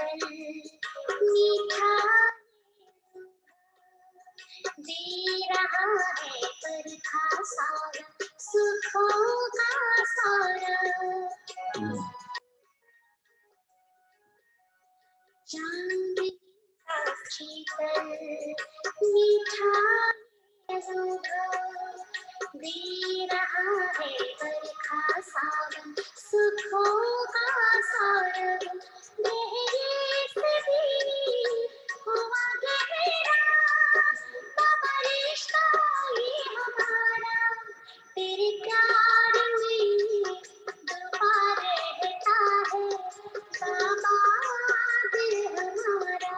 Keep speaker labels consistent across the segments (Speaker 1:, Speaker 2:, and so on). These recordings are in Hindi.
Speaker 1: शीतल मीठा दे रहा है बरखा सारा सुखों का सारा। चांद का शीतल मीठा दे रहा है बरखा सावन सुखों का सावन। गहरे से भी हुआ गहरा बाबा रिश्ता ये हमारा, तेरे प्यार में डूबा रहता है बाबा दिल हमारा,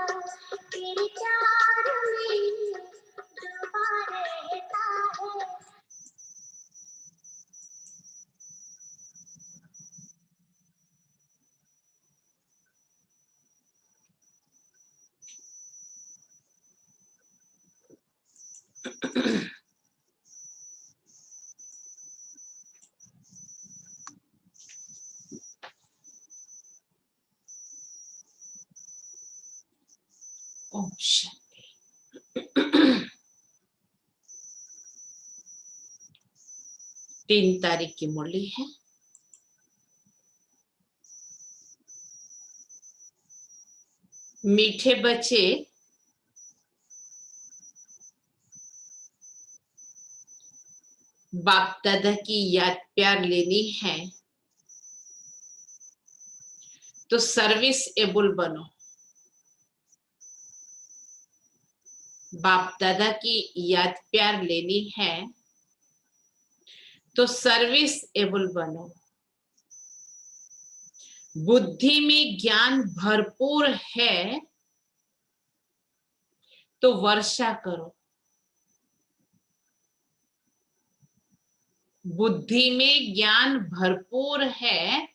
Speaker 1: तेरे प्यार में डूबा रहता है।
Speaker 2: ओम शांति। 3 तारीख की मुरली है। मीठे बच्चे बाप दादा की याद प्यार लेनी है तो सर्विस एबल बनो। बाप दादा की याद प्यार लेनी है तो सर्विस एबल बनो। बुद्धि में ज्ञान भरपूर है तो वर्षा करो। बुद्धि में ज्ञान भरपूर है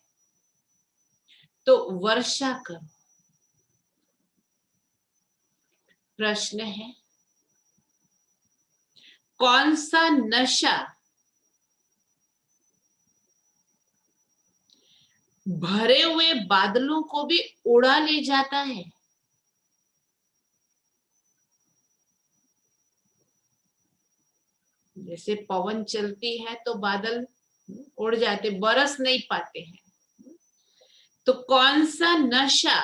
Speaker 2: तो वर्षा करो। प्रश्न है, कौन सा नशा भरे हुए बादलों को भी उड़ा ले जाता है? जैसे पवन चलती है तो बादल उड़ जाते, बरस नहीं पाते हैं। तो कौन सा नशा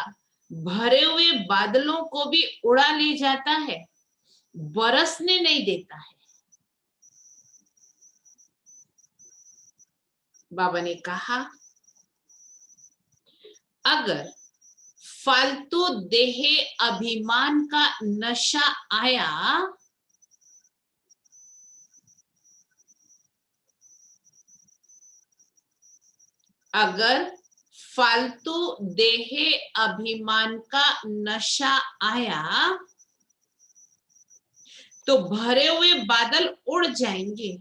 Speaker 2: भरे हुए बादलों को भी उड़ा ले जाता है, बरसने नहीं देता है? बाबा ने कहा, अगर फालतू देह अभिमान का नशा आया अगर फालतू देह अभिमान का नशा आया तो भरे हुए बादल उड़ जाएंगे।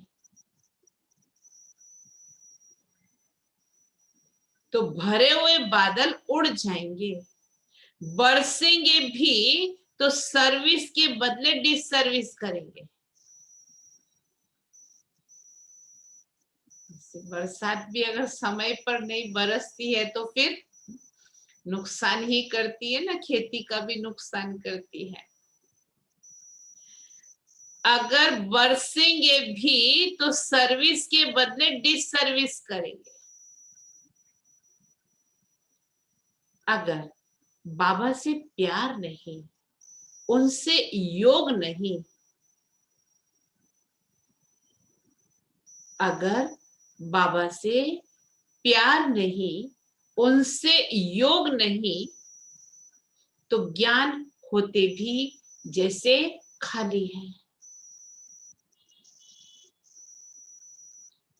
Speaker 2: तो भरे हुए बादल उड़ जाएंगे, बरसेंगे भी तो सर्विस के बदले डिसर्विस करेंगे। बरसात भी अगर समय पर नहीं बरसती है तो फिर नुकसान ही करती है ना, खेती का भी नुकसान करती है। अगर बरसेंगे भी तो सर्विस के बदले डिसर्विस करेंगे। अगर बाबा से प्यार नहीं, उनसे योग नहीं, अगर बाबा से प्यार नहीं, उनसे योग नहीं, तो ज्ञान होते भी जैसे खाली है।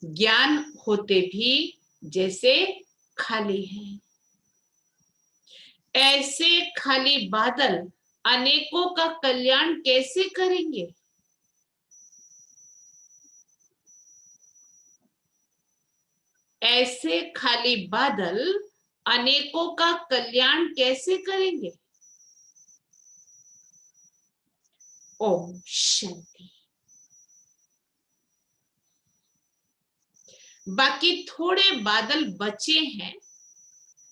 Speaker 2: ज्ञान होते भी जैसे खाली है। ऐसे खाली बादल अनेकों का कल्याण कैसे करेंगे? ऐसे खाली बादल अनेकों का कल्याण कैसे करेंगे? ओम शांति। बाकी थोड़े बादल बचे हैं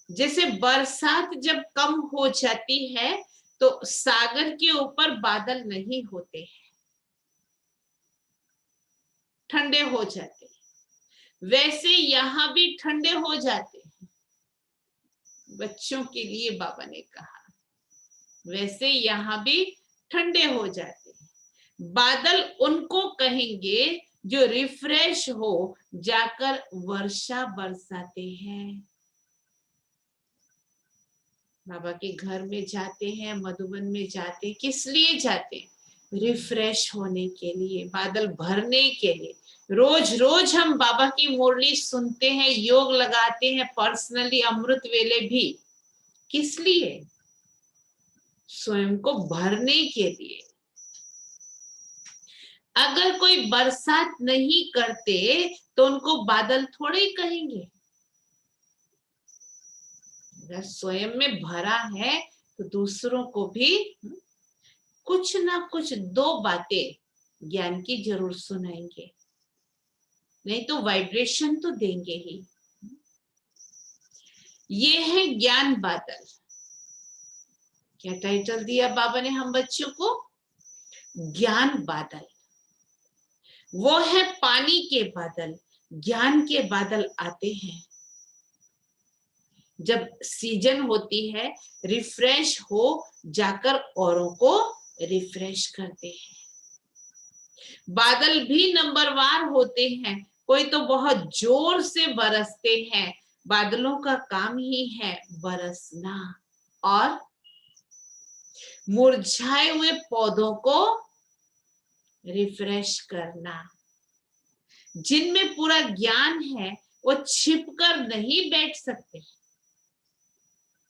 Speaker 2: जैसे बरसात जब कम हो जाती है तो सागर के ऊपर बादल नहीं होते हैं, ठंडे हो जाते हैं, वैसे यहाँ भी ठंडे हो जाते हैं। बच्चों के लिए बाबा ने कहा वैसे यहाँ भी ठंडे हो जाते हैं। बादल उनको कहेंगे जो रिफ्रेश हो जाकर वर्षा बरसाते हैं। बाबा के घर में जाते हैं, मधुबन में जाते हैं, किस लिए जाते हैं? रिफ्रेश होने के लिए, बादल भरने के लिए। रोज रोज हम बाबा की मुरली सुनते हैं, योग लगाते हैं, पर्सनली अमृत वेले भी। किस लिए? स्वयं को भरने के लिए। अगर कोई बरसात नहीं करते तो उनको बादल थोड़े ही कहेंगे। अगर स्वयं में भरा है तो दूसरों को भी कुछ ना कुछ दो बातें ज्ञान की जरूर सुनाएंगे, नहीं तो वाइब्रेशन तो देंगे ही। ये है ज्ञान बादल। क्या टाइटल दिया बाबा ने हम बच्चों को? ज्ञान बादल। वो है पानी के बादल, ज्ञान के बादल आते हैं जब सीजन होती है, रिफ्रेश हो जाकर औरों को रिफ्रेश करते हैं। बादल भी नंबरवार होते हैं, कोई तो बहुत जोर से बरसते हैं। बादलों का काम ही है बरसना और मुरझाए हुए पौधों को रिफ्रेश करना। जिनमें पूरा ज्ञान है वो छिपकर नहीं बैठ सकते,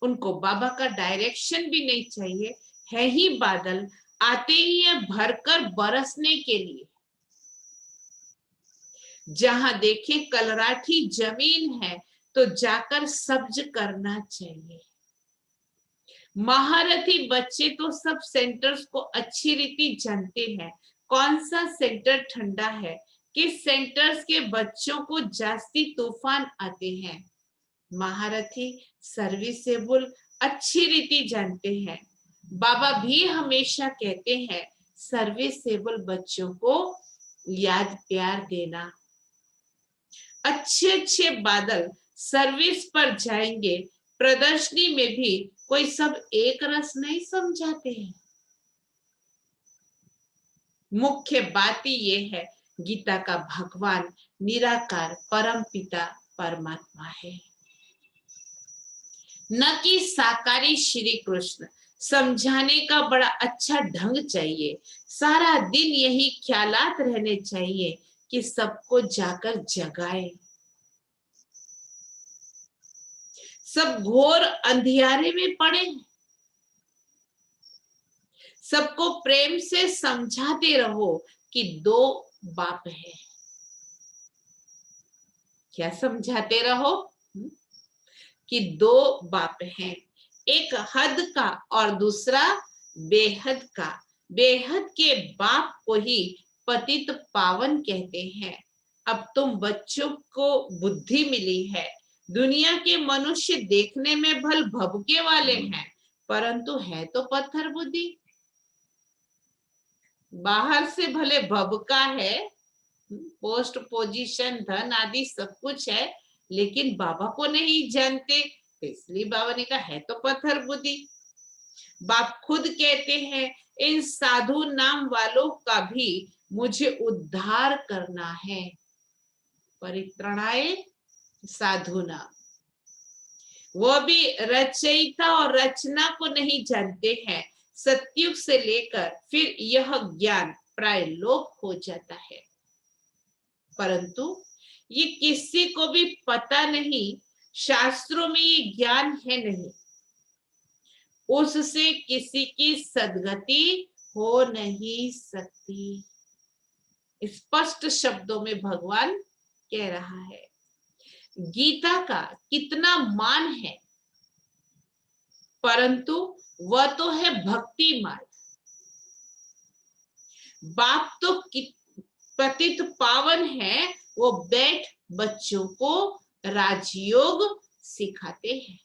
Speaker 2: उनको बाबा का डायरेक्शन भी नहीं चाहिए, है ही बादल, आते ही है भरकर बरसने के लिए। जहां देखे कलराठी जमीन है तो जाकर सब्ज करना चाहिए। महारथी बच्चे तो सब सेंटर्स को अच्छी रीति जानते हैं, कौन सा सेंटर ठंडा है, किस सेंटर्स के बच्चों को जास्ती तूफान आते हैं। महारथी सर्विसेबल अच्छी रीति जानते हैं। बाबा भी हमेशा कहते हैं सर्विसेबल बच्चों को याद प्यार देना। अच्छे अच्छे बादल सर्विस पर जाएंगे, प्रदर्शनी में भी कोई सब एक रस नहीं समझाते हैं। मुख्य बात ही ये है गीता का भगवान निराकार परम पिता परमात्मा है, न कि साकारी श्री कृष्ण। समझाने का बड़ा अच्छा ढंग चाहिए, सारा दिन यही ख्यालात रहने चाहिए कि सबको जाकर जगाए। सब घोर अंधियारे में पड़े, सबको प्रेम से समझाते रहो कि दो बाप है। क्या समझाते रहो? कि दो बाप हैं, एक हद का और दूसरा बेहद का। बेहद के बाप को ही पतित पावन कहते हैं। अब तुम बच्चों को बुद्धि मिली है, दुनिया के मनुष्य देखने में भल भभके वाले हैं, परंतु है तो पत्थर बुद्धि। बाहर से भले भभका है, पोस्ट पोजीशन धन आदि सब कुछ है, लेकिन बाबा को नहीं जानते, इसलिए बाबा ने कहा है तो पत्थर बुद्धि। बाप खुद कहते हैं इन साधु नाम वालों का भी मुझे उद्धार करना है। परित्रणाय साधुना, वो भी रचयिता और रचना को नहीं जानते हैं। सतयुग से लेकर फिर यह ज्ञान प्राय लोप हो जाता है, परंतु ये किसी को भी पता नहीं, शास्त्रों में ये ज्ञान है नहीं, उससे किसी की सदगति हो नहीं सकती। स्पष्ट शब्दों में भगवान कह रहा है। गीता का कितना मान है, परंतु वह तो है भक्ति मार्ग। बाप तो पतित पावन है, वो बैठ बच्चों को राजयोग सिखाते हैं।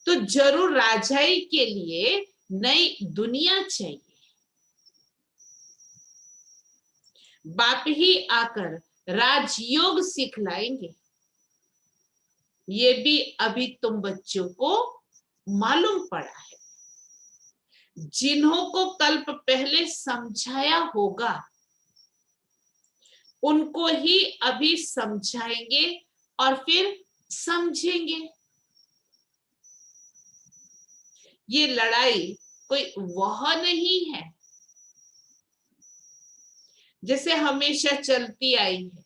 Speaker 2: तो जरूर राजाई के लिए नई दुनिया चाहिए। बाप ही आकर राजयोग सिखलाएंगे, ये भी अभी तुम बच्चों को मालूम पड़ा है। जिन्हों को कल्प पहले समझाया होगा उनको ही अभी समझाएंगे और फिर समझेंगे। ये लड़ाई कोई वह नहीं है जैसे हमेशा चलती आई है,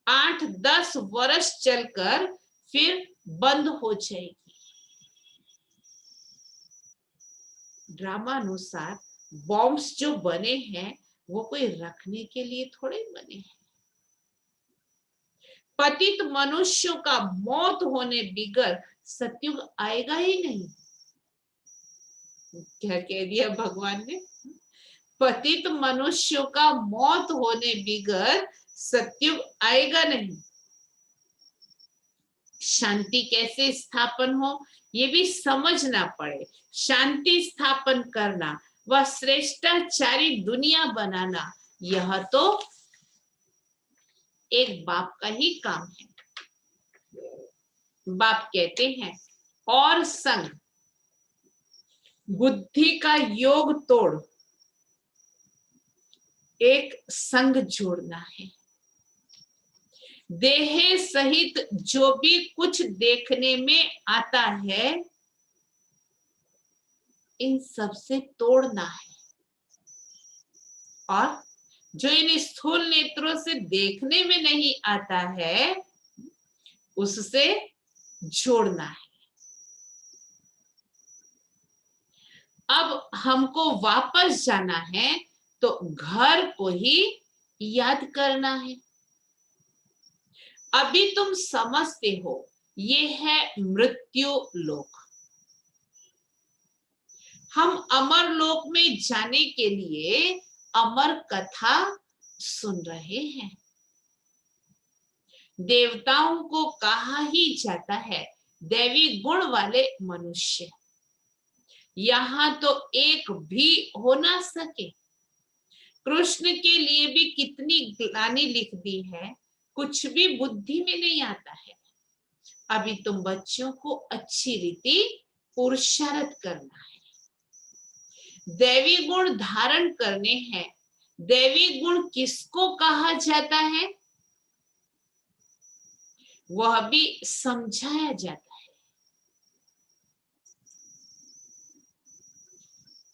Speaker 2: 8-10 वर्ष चलकर फिर बंद हो जाएगी। ड्रामानुसार बॉम्ब्स जो बने हैं वो कोई रखने के लिए थोड़े बने हैं। पतित मनुष्यों का मौत होने बिगर सतयुग आएगा ही नहीं। क्या कह दिया भगवान ने? पतित मनुष्यों का मौत होने बिगर सतयुग आएगा नहीं। शांति कैसे स्थापन हो ये भी समझना पड़े। शांति स्थापन करना व श्रेष्ठाचारी दुनिया बनाना, यह तो एक बाप का ही काम है। बाप कहते हैं और संग बुद्धि का योग तोड़ एक संग जोड़ना है। देह सहित जो भी कुछ देखने में आता है इन सब से तोड़ना है, और जो इन स्थूल नेत्रों से देखने में नहीं आता है उससे जोड़ना है। अब हमको वापस जाना है तो घर को ही याद करना है। अभी तुम समझते हो ये है मृत्यु लोक। हम अमर लोक में जाने के लिए अमर कथा सुन रहे हैं। देवताओं को कहा ही जाता है दैवी गुण वाले मनुष्य, यहां तो एक भी हो ना सके। कृष्ण के लिए भी कितनी ग्लानि लिख दी है, कुछ भी बुद्धि में नहीं आता है। अभी तुम बच्चों को अच्छी रीति पुरुषार्थ करना है, दैवी गुण धारण करने हैं। दैवी गुण किसको कहा जाता है वह भी समझाया जाता है।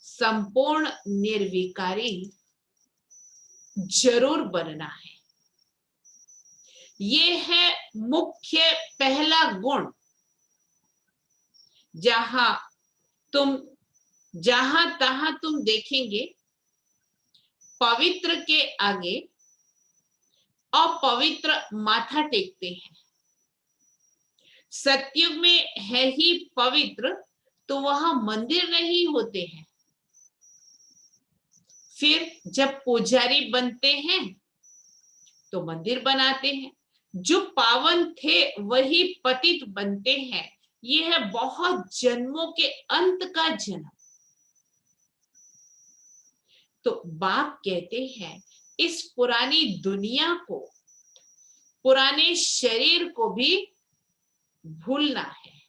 Speaker 2: संपूर्ण निर्विकारी जरूर बनना है। ये है मुख्य पहला गुण। जहां तहां तुम देखेंगे पवित्र के आगे अपवित्र माथा टेकते हैं। सतयुग में है ही पवित्र तो वहां मंदिर नहीं होते हैं। फिर जब पुजारी बनते हैं तो मंदिर बनाते हैं। जो पावन थे वही पतित बनते हैं। ये है बहुत जन्मों के अंत का जन्म। तो बाप कहते हैं इस पुरानी दुनिया को, पुराने शरीर को भी भूलना है।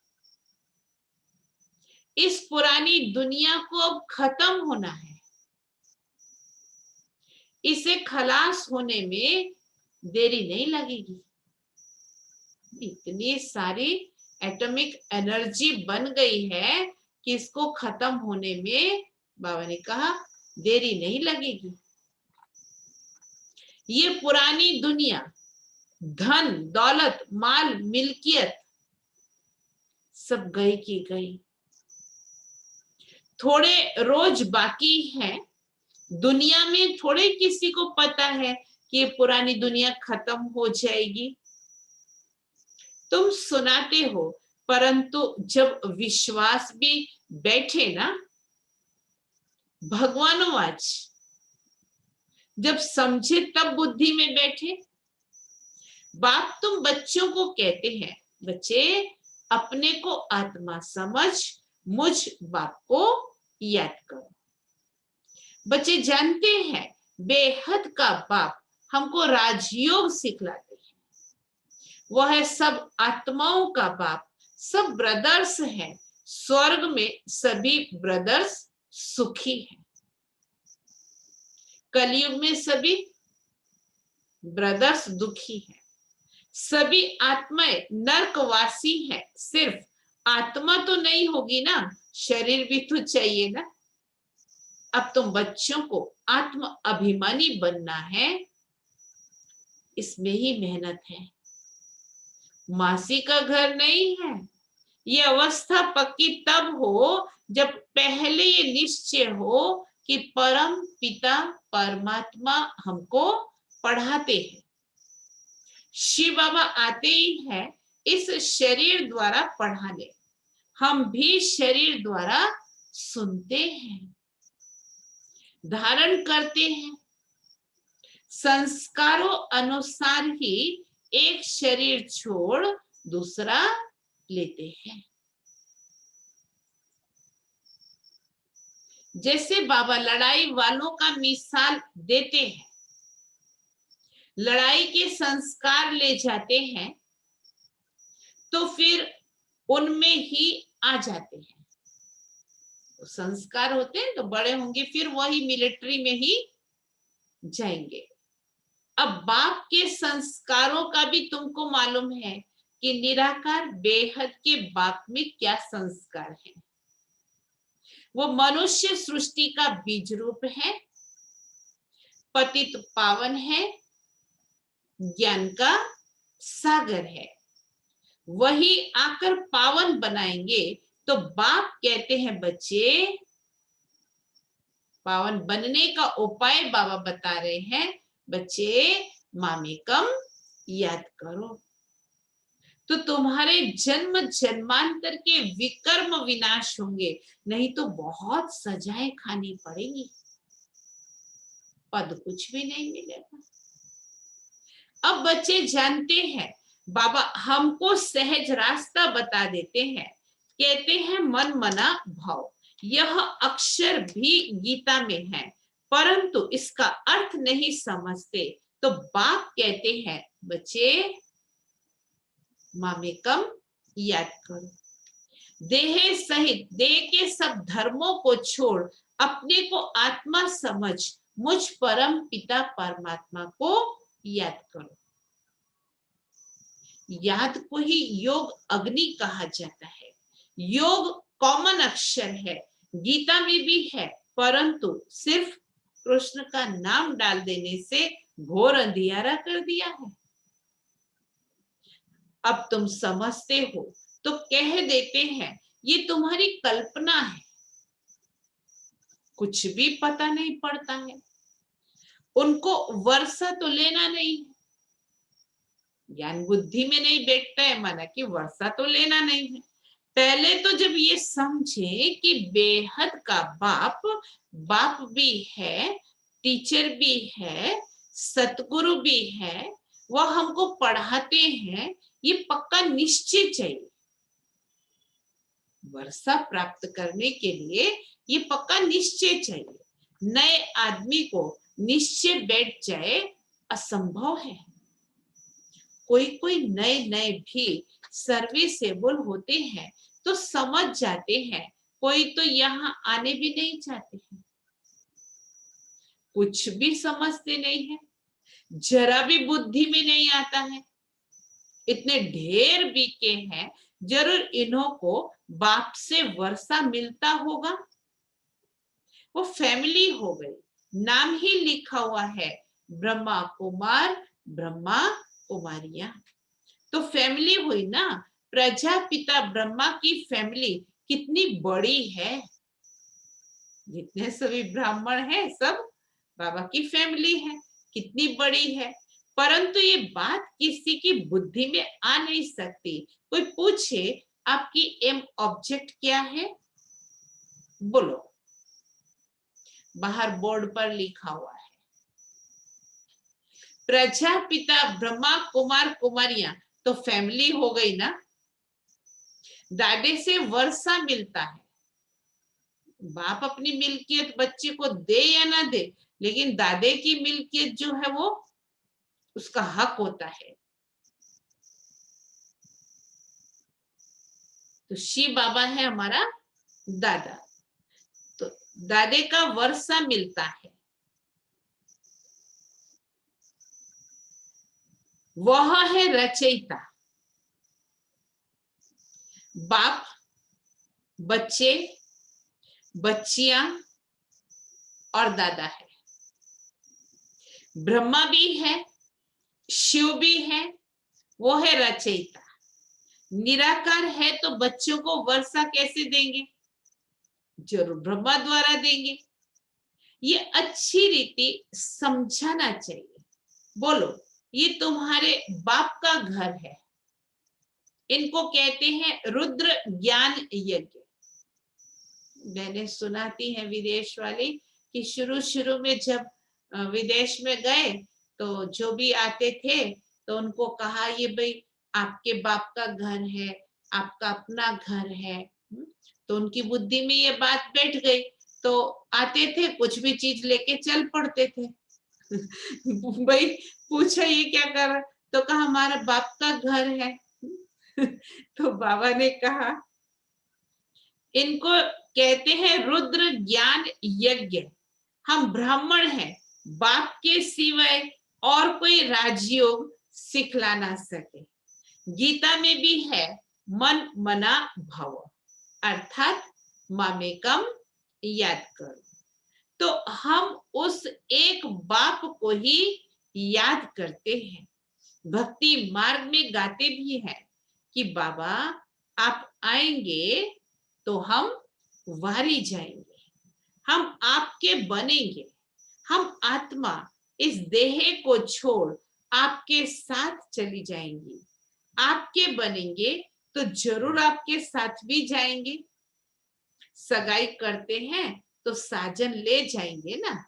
Speaker 2: इस पुरानी दुनिया को अब खत्म होना है। इसे खलास होने में देरी नहीं लगेगी। इतनी सारी एटॉमिक एनर्जी बन गई है कि इसको खत्म होने में बाबा ने कहा देरी नहीं लगेगी। ये पुरानी दुनिया, धन दौलत माल मिल्कियत सब गई की गई। थोड़े रोज बाकी हैं। दुनिया में थोड़े किसी को पता है कि ये पुरानी दुनिया खत्म हो जाएगी। तुम सुनाते हो, परंतु जब विश्वास भी बैठे ना, भगवानोवाच, जब समझे तब बुद्धि में बैठे। बाप तुम बच्चों को कहते हैं बच्चे अपने को आत्मा समझ मुझ बाप को याद करो। बच्चे जानते हैं बेहद का बाप हमको राजयोग सिखलाते हैं। वह है सब आत्माओं का बाप, सब ब्रदर्स हैं। स्वर्ग में सभी ब्रदर्स सुखी हैं। कलयुग में सभी ब्रदर्स दुखी हैं। सभी आत्माएं नरकवासी हैं। सिर्फ आत्मा तो नहीं होगी ना, शरीर भी तो चाहिए ना। अब तुम बच्चों को आत्म अभिमानी बनना है, इसमें ही मेहनत है। मासी का घर नहीं है। ये अवस्था पक्की तब हो जब पहले ये निश्चय हो कि परम पिता परमात्मा हमको पढ़ाते हैं। शिव बाबा आते ही हैं इस शरीर द्वारा पढ़ाने, हम भी शरीर द्वारा सुनते हैं, धारण करते हैं। संस्कारों अनुसार ही एक शरीर छोड़ दूसरा लेते हैं। जैसे बाबा लड़ाई वालों का मिसाल देते हैं, लड़ाई के संस्कार ले जाते हैं तो फिर उनमें ही आ जाते हैं। तो संस्कार होते हैं तो बड़े होंगे फिर वही मिलिट्री में ही जाएंगे। अब बाप के संस्कारों का भी तुमको मालूम है कि निराकार बेहद के बाप में क्या संस्कार है। वो मनुष्य सृष्टि का बीज रूप है, पतित पावन है, ज्ञान का सागर है। वही आकर पावन बनाएंगे। तो बाप कहते हैं बच्चे, पावन बनने का उपाय बाबा बता रहे हैं, बच्चे मामेकम याद करो तो तुम्हारे जन्म जन्मांतर के विकर्म विनाश होंगे। नहीं तो बहुत सजाएं खानी पड़ेगी, पद कुछ भी नहीं मिलेगा। अब बच्चे जानते हैं बाबा हमको सहज रास्ता बता देते हैं। कहते हैं मन मना भाव। यह अक्षर भी गीता में है, परंतु इसका अर्थ नहीं समझते। तो बाप कहते हैं बच्चे मामेकम याद करो। देह सहित देह के सब धर्मों को छोड़ अपने को आत्मा समझ मुझ परम पिता परमात्मा को याद करो। याद को ही योग अग्नि कहा जाता है। योग कॉमन अक्षर है, गीता में भी है, परंतु सिर्फ कृष्ण का नाम डाल देने से घोर अंधियारा कर दिया है। अब तुम समझते हो तो कह देते हैं ये तुम्हारी कल्पना है, कुछ भी पता नहीं पड़ता है। उनको वर्षा तो लेना नहीं है, ज्ञान बुद्धि में नहीं बैठता है, माना कि वर्षा तो लेना नहीं है। पहले तो जब ये समझे कि बेहद का बाप बाप भी है, टीचर भी है, सतगुरु भी है, वह हमको पढ़ाते हैं, ये पक्का निश्चय चाहिए। वर्षा प्राप्त करने के लिए ये पक्का निश्चय चाहिए। नए आदमी को निश्चय बैठ जाए असंभव है। कोई कोई नए नए भी सर्विसेबल होते हैं तो समझ जाते हैं, कोई तो यहाँ आने भी नहीं चाहते हैं, कुछ भी समझते नहीं है, जरा भी बुद्धि में नहीं आता है। इतने ढेर बीके हैं, जरूर इन्हों को बाप से वर्षा मिलता होगा। वो फैमिली हो गई, नाम ही लिखा हुआ है ब्रह्मा कुमार ब्रह्मा कुमारियां, तो फैमिली हुई ना। प्रजापिता ब्रह्मा की फैमिली कितनी बड़ी है, जितने सभी ब्राह्मण हैं सब बाबा की फैमिली है, कितनी बड़ी है। परंतु ये बात किसी की बुद्धि में आ नहीं सकती। कोई पूछे आपकी एम ऑब्जेक्ट क्या है, बोलो, बाहर बोर्ड पर लिखा हुआ है प्रजापिता ब्रह्मा कुमार कुमारियां, तो फैमिली हो गई ना। दादे से वर्षा मिलता है। बाप अपनी मिल्कियत बच्चे को दे या ना दे, लेकिन दादे की मिल्कियत जो है वो उसका हक होता है। तो शिव बाबा है हमारा दादा, तो दादे का वर्षा मिलता है। वह है रचयिता। बाप, बच्चे, बच्चियां और दादा है। ब्रह्मा भी है, शिव भी है, वो है रचयिता। निराकार है तो बच्चों को वर्षा कैसे देंगे? जरूर ब्रह्मा द्वारा देंगे। ये अच्छी रीति समझाना चाहिए। बोलो, ये तुम्हारे बाप का घर है। इनको कहते हैं रुद्र ज्ञान यज्ञ। मैंने सुनाती है विदेश वाली कि शुरू शुरू में जब विदेश में गए तो जो भी आते थे तो उनको कहा, ये भाई आपके बाप का घर है, आपका अपना घर है। तो उनकी बुद्धि में ये बात बैठ गई, तो आते थे कुछ भी चीज लेके चल पड़ते थे। भाई पूछा ये क्या कर रहा, तो कहा हमारा बाप का घर है। तो बाबा ने कहा, इनको कहते हैं रुद्र ज्ञान यज्ञ। हम ब्राह्मण हैं, बाप के सिवाय और कोई राजयोग सिखला ना सके। गीता में भी है मन मना भव, अर्थात मामेकम याद करो। तो हम उस एक बाप को ही याद करते हैं। भक्ति मार्ग में गाते भी हैं कि बाबा आप आएंगे तो हम वारी जाएंगे, हम आपके बनेंगे। हम आत्मा इस देह को छोड़ आपके साथ चली जाएंगी। आपके बनेंगे तो जरूर आपके साथ भी जाएंगे। सगाई करते हैं तो साजन ले जाएंगे ना।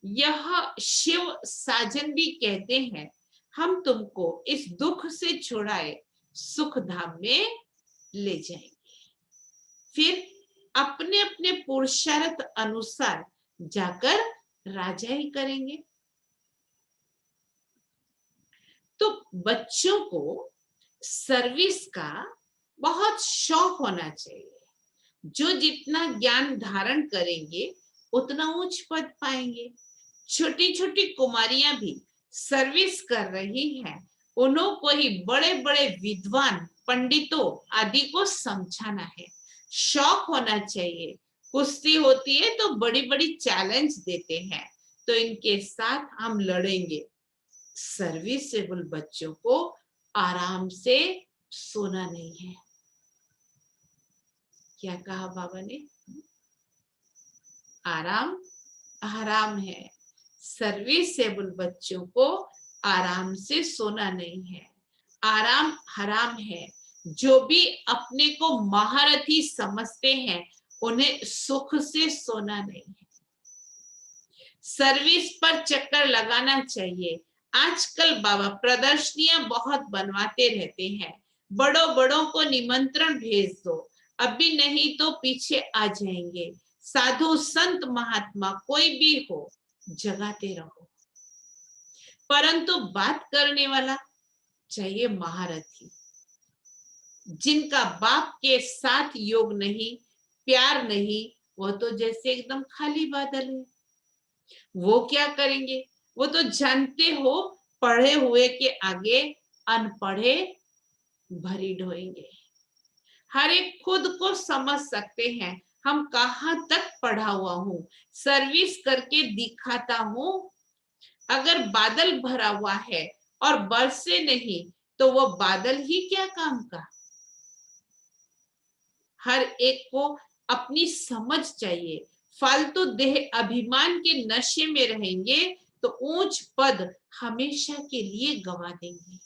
Speaker 2: यह शिव साजन भी कहते हैं, हम तुमको इस दुख से छुड़ाए सुख धाम में ले जाएंगे। फिर अपने अपने पुरुषार्थ अनुसार जाकर राजाई करेंगे। तो बच्चों को सर्विस का बहुत शौक होना चाहिए। जो जितना ज्ञान धारण करेंगे उतना उच्च पद पाएंगे। छोटी छोटी कुमारियां भी सर्विस कर रही हैं, उन्हों को ही बड़े बड़े विद्वान पंडितों आदि को समझाना है। शौक होना चाहिए। कुश्ती होती है तो बड़ी बड़ी चैलेंज देते हैं, तो इनके साथ हम लड़ेंगे। सर्विसेबल बच्चों को आराम से सोना नहीं है। क्या कहा बाबा ने? आराम हराम है। सर्विसेबल बच्चों को आराम से सोना नहीं है, आराम हराम है। जो भी अपने को महारथी समझते हैं उन्हें सुख से सोना नहीं है। सर्विस पर चक्कर लगाना चाहिए। आजकल बाबा प्रदर्शनियां बहुत बनवाते रहते हैं। बड़ों बड़ों को निमंत्रण भेज दो, अभी नहीं तो पीछे आ जाएंगे। साधु संत महात्मा कोई भी हो, जगाते रहो। परंतु बात करने वाला चाहिए महारथी, जिनका बाप के साथ योग नहीं, प्यार नहीं, वो तो जैसे एकदम खाली बादल है। वो क्या करेंगे? वो तो जानते हो पढ़े हुए के आगे अनपढ़े भरी ढोएंगे। हर एक खुद को समझ सकते हैं, हम कहाँ तक पढ़ा हुआ हूँ, सर्विस करके दिखाता हूँ। अगर बादल भरा हुआ है और बरसे नहीं तो वो बादल ही क्या काम का। हर एक को अपनी समझ चाहिए। फालतू देह अभिमान के नशे में रहेंगे तो ऊंच पद हमेशा के लिए गवा देंगे।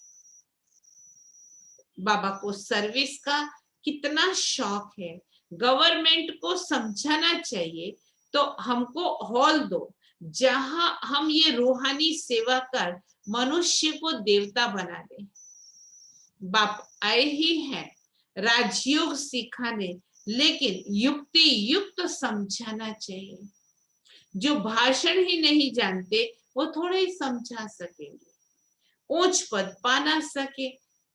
Speaker 2: बाबा को सर्विस का कितना शौक है। गवर्नमेंट को समझाना चाहिए तो हमको हॉल दो, जहां हम ये रूहानी सेवा कर मनुष्य को देवता बना दें। बाप आए ही हैं, राजयोग सिखाने, लेकिन युक्ति युक्त समझाना चाहिए। जो भाषण ही नहीं जानते वो थोड़े ही समझा सकेंगे। ऊंच पद पा ना सके,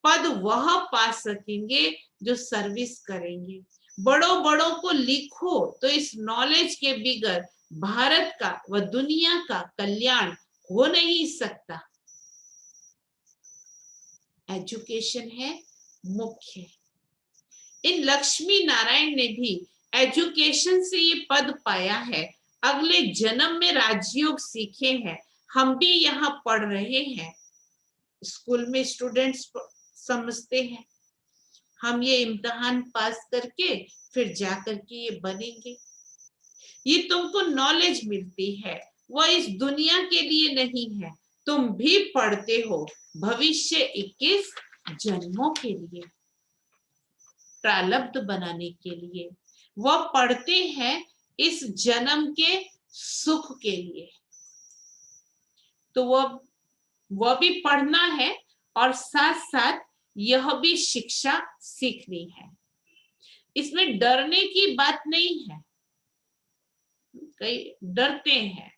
Speaker 2: पद वह पा सकेंगे जो सर्विस करेंगे। बड़ों बड़ों को लिखो तो इस नॉलेज के बिगैर भारत का व दुनिया का कल्याण हो नहीं सकता। एजुकेशन है मुख्य। इन लक्ष्मी नारायण ने भी एजुकेशन से ये पद पाया है। अगले जन्म में राजयोग सीखे हैं। हम भी यहाँ पढ़ रहे हैं। स्कूल में स्टूडेंट्स समझते हैं हम ये इम्तिहान पास करके फिर जा करके ये बनेंगे। ये तुमको नॉलेज मिलती है, वह इस दुनिया के लिए नहीं है। तुम भी पढ़ते हो भविष्य 21 जन्मों के लिए, प्रारब्ध बनाने के लिए। वह पढ़ते हैं इस जन्म के सुख के लिए। तो वह भी पढ़ना है और साथ साथ यह भी शिक्षा सीखनी है। इसमें डरने की बात नहीं है। कई डरते हैं,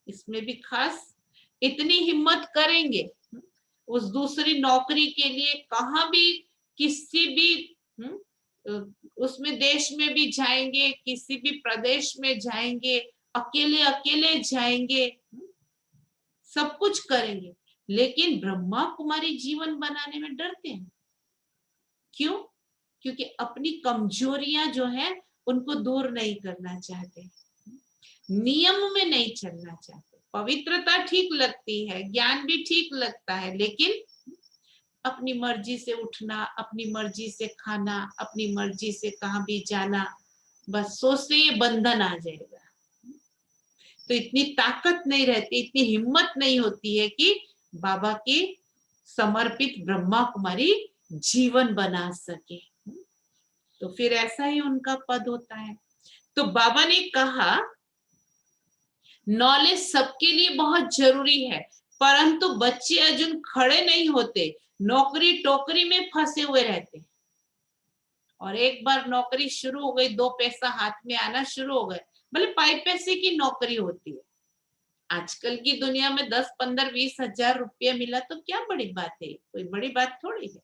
Speaker 2: इसमें भी खास इतनी हिम्मत करेंगे उस दूसरी नौकरी के लिए, कहाँ भी किसी भी उसमें देश में भी जाएंगे, किसी भी प्रदेश में जाएंगे, अकेले अकेले जाएंगे, सब कुछ करेंगे, लेकिन ब्रह्मा कुमारी जीवन बनाने में डरते हैं। क्यों? क्योंकि अपनी कमजोरियां जो है उनको दूर नहीं करना चाहते, नियम में नहीं चलना चाहते। पवित्रता ठीक लगती है, ज्ञान भी ठीक लगता है, लेकिन अपनी मर्जी से उठना, अपनी मर्जी से खाना, अपनी मर्जी से कहाँ भी जाना, बस सोचते ये बंधन आ जाएगा। तो इतनी ताकत नहीं रहती, इतनी हिम्मत नहीं होती है कि बाबा की समर्पित ब्रह्मा कुमारी जीवन बना सके। तो फिर ऐसा ही उनका पद होता है। तो बाबा ने कहा नॉलेज सबके लिए बहुत जरूरी है, परंतु बच्चे अजून खड़े नहीं होते, नौकरी टोकरी में फंसे हुए रहते। और एक बार नौकरी शुरू हो गई, 2 पैसा हाथ में आना शुरू हो गए, भले 5 पैसे की नौकरी होती है। आजकल की दुनिया में 10, 15, 20 हजार रुपया मिला तो क्या बड़ी बात है, कोई बड़ी बात थोड़ी है।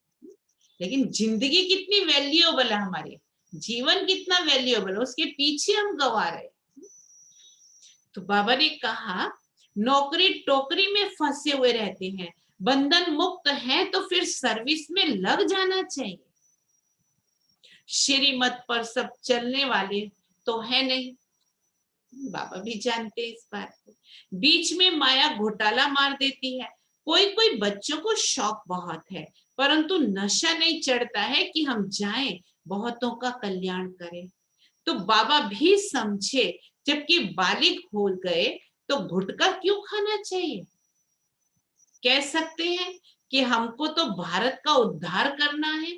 Speaker 2: लेकिन जिंदगी कितनी वैल्यूएबल है, हमारी जीवन कितना वैल्यूएबल है, उसके पीछे हम गवा रहे। तो बाबा ने कहा नौकरी टोकरी में फंसे हुए रहते हैं, बंधन मुक्त है तो फिर सर्विस में लग जाना चाहिए। श्रीमत पर सब चलने वाले तो है नहीं, बाबा भी जानते इस बात को। बीच में माया घोटाला मार देती है। कोई कोई बच्चों को शौक बहुत है, परंतु नशा नहीं चढ़ता है कि हम जाएं बहुतों का कल्याण करें। तो बाबा भी समझे जबकि बालिग हो गए तो गुटखा क्यों खाना चाहिए। कह सकते हैं कि हमको तो भारत का उद्धार करना है,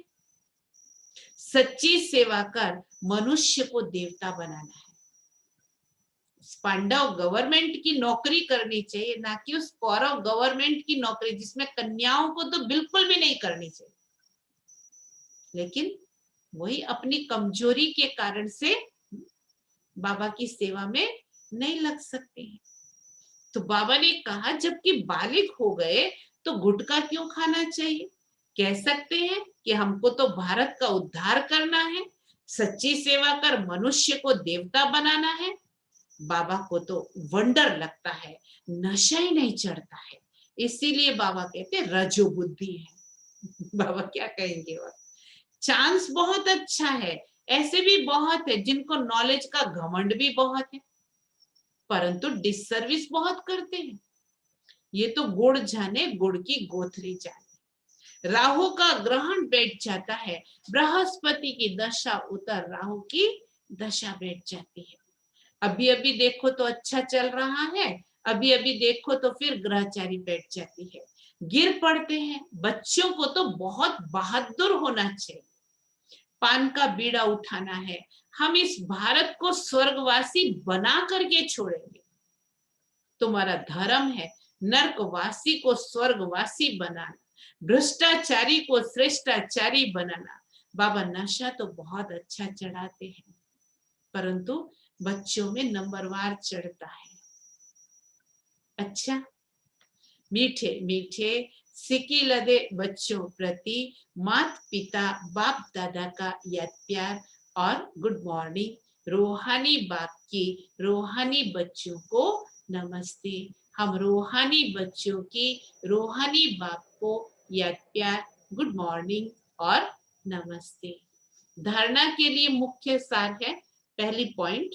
Speaker 2: सच्ची सेवा कर मनुष्य को देवता बनाना है। पांडव गवर्नमेंट की नौकरी करनी चाहिए, ना कि उस कौरव गवर्नमेंट की नौकरी जिसमें कन्याओं को तो बिल्कुल भी नहीं करनी चाहिए। लेकिन वही अपनी कमजोरी के कारण से बाबा की सेवा में नहीं लग सकते हैं। तो बाबा ने कहा जबकि बालिग हो गए तो गुटखा क्यों खाना चाहिए। कह सकते हैं कि हमको तो भारत का उद्धार करना है, सच्ची सेवा कर मनुष्य को देवता बनाना है। बाबा को तो वंडर लगता है, नशा ही नहीं चढ़ता है, इसीलिए बाबा कहते रजो बुद्धि है। बाबा क्या कहेंगे, वह चांस बहुत अच्छा है। ऐसे भी बहुत है जिनको नॉलेज का घमंड भी बहुत है, परंतु डिससर्विस बहुत करते हैं। ये तो गुड़ जाने गुड़ की गोथरी जाने। राहु का ग्रहण बैठ जाता है, बृहस्पति की दशा उतर राहु की दशा बैठ जाती है। अभी अभी देखो तो अच्छा चल रहा है, अभी अभी देखो तो फिर ग्रहचारी बैठ जाती है, गिर पड़ते हैं। बच्चों को तो बहुत बहादुर होना चाहिए, पान का बीड़ा उठाना है। हम इस भारत को स्वर्गवासी बना करके छोड़ेंगे। तुम्हारा धर्म है नरकवासी को स्वर्गवासी बनाना, भ्रष्टाचारी को श्रेष्ठाचारी बनाना, बाबा नशा तो बहुत अच्छा चढ़ाते हैं, परंतु बच्चों में नंबरवार चढ़ता है। अच्छा, मीठे मीठे सिकी लदे बच्चों प्रति माता पिता बाप दादा का याद प्यार और गुड मॉर्निंग। रूहानी बाप की रूहानी बच्चों को नमस्ते। हम रूहानी बच्चों की रूहानी बाप को याद प्यार, गुड मॉर्निंग और नमस्ते। धारणा के लिए मुख्य सार है, पहली पॉइंट,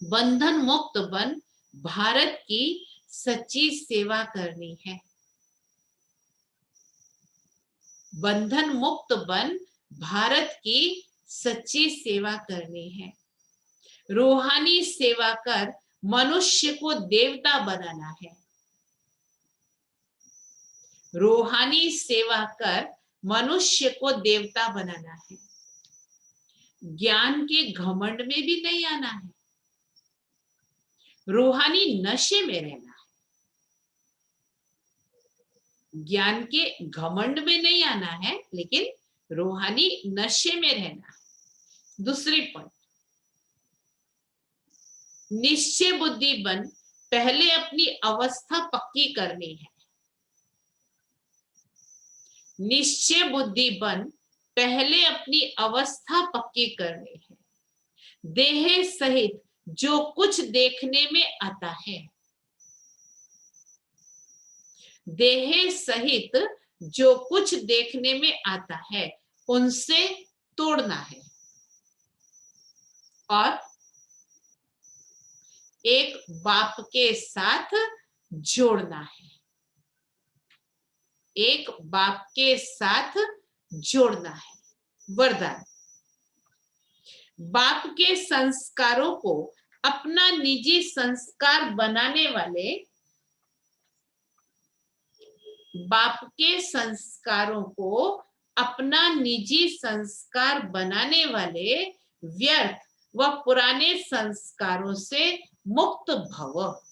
Speaker 2: बंधन मुक्त बन भारत की सच्ची सेवा करनी है। बंधन मुक्त बन भारत की सच्ची सेवा करनी है। रूहानी सेवा कर मनुष्य को देवता बनाना है। रूहानी सेवा कर मनुष्य को देवता बनाना है। ज्ञान के घमंड में भी नहीं आना है। रूहानी नशे में रहना है। ज्ञान के घमंड में नहीं आना है, लेकिन रूहानी नशे में रहना है। दूसरी पॉइंट, निश्चय बुद्धि बन पहले अपनी अवस्था पक्की करनी है। निश्चय बुद्धि बन पहले अपनी अवस्था पक्की करनी है। देह सहित जो कुछ देखने में आता है, देह सहित जो कुछ देखने में आता है उनसे तोड़ना है और एक बाप के साथ जोड़ना है। एक बाप के साथ जोड़ना है। वरदान, बाप के संस्कारों को अपना निजी संस्कार बनाने वाले, बाप के संस्कारों को अपना निजी संस्कार बनाने वाले व्यर्थ व पुराने संस्कारों से मुक्त भव।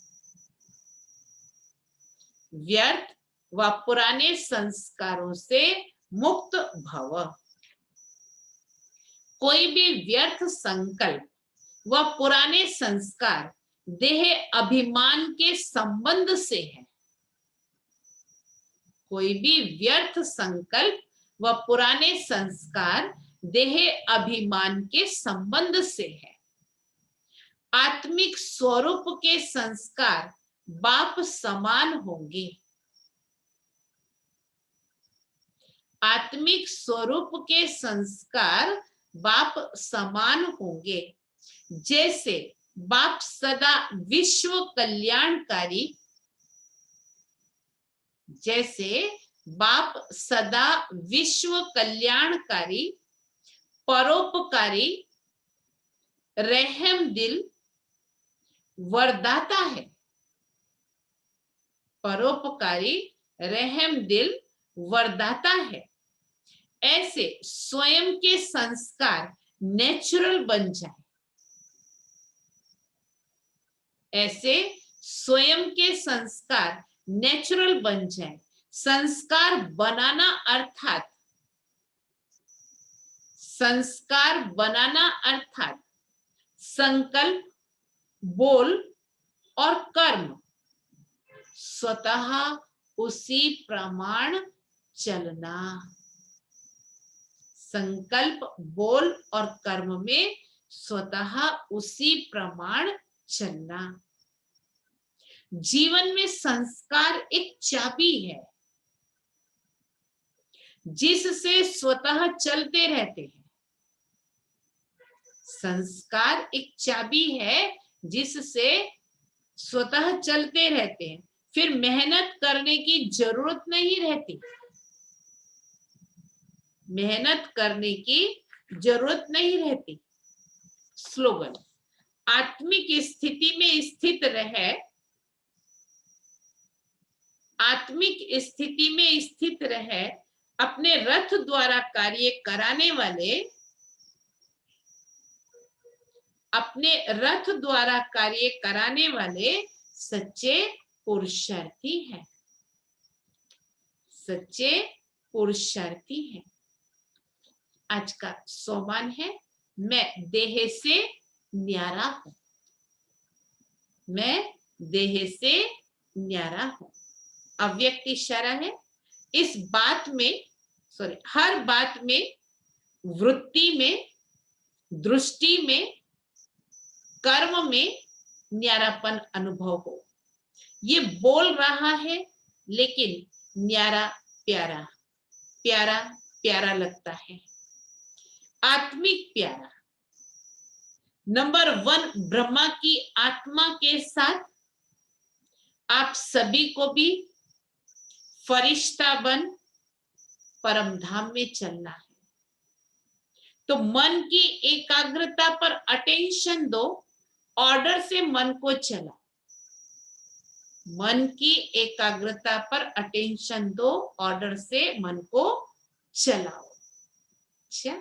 Speaker 2: व्यर्थ व पुराने संस्कारों से मुक्त भव। कोई भी व्यर्थ संकल्प व पुराने संस्कार देह अभिमान के संबंध से है। कोई भी व्यर्थ संकल्प व पुराने संस्कार देह अभिमान के संबंध से है। आत्मिक स्वरूप के संस्कार बाप समान होंगे। आत्मिक स्वरूप के संस्कार बाप समान होंगे। जैसे बाप सदा विश्व कल्याणकारी, जैसे बाप सदा विश्व कल्याणकारी, परोपकारी, रहम दिल, वरदाता है। परोपकारी, रहम दिल, वरदाता है। ऐसे स्वयं के संस्कार नेचुरल बन जाए। ऐसे स्वयं के संस्कार नेचुरल बन जाए। संस्कार बनाना अर्थात, संस्कार बनाना अर्थात संकल्प, बोल और कर्म स्वतः उसी प्रमाण चलना। संकल्प, बोल और कर्म में स्वतः उसी प्रमाण चलना। जीवन में संस्कार एक चाबी है जिससे स्वतः चलते रहते हैं। संस्कार एक चाबी है जिससे स्वतः चलते रहते हैं। फिर मेहनत करने की जरूरत नहीं रहती। मेहनत करने की जरूरत नहीं रहती। स्लोगन, आत्मिक स्थिति में स्थित रहे, आत्मिक स्थिति में स्थित रहे अपने रथ द्वारा कार्य कराने वाले, अपने रथ द्वारा कार्य कराने वाले सच्चे पुरुषार्थी हैं। सच्चे पुरुषार्थी हैं। आज का सोमान है, मैं देह से न्यारा हूं, मैं देह से न्यारा हूं। अव्यक्त इशारा है। इस बात में हर बात में, वृत्ति में, दृष्टि में, कर्म में न्यारापन अनुभव हो। ये बोल रहा है लेकिन न्यारा प्यारा, प्यारा प्यारा लगता है, आत्मिक प्यारा। नंबर 1, ब्रह्मा की आत्मा के साथ आप सभी को भी फरिश्ता बन परम धाम में चलना है। तो मन की एकाग्रता पर अटेंशन दो, ऑर्डर से मन को चला। मन की एकाग्रता पर अटेंशन दो, ऑर्डर से मन को चलाओ। अच्छा।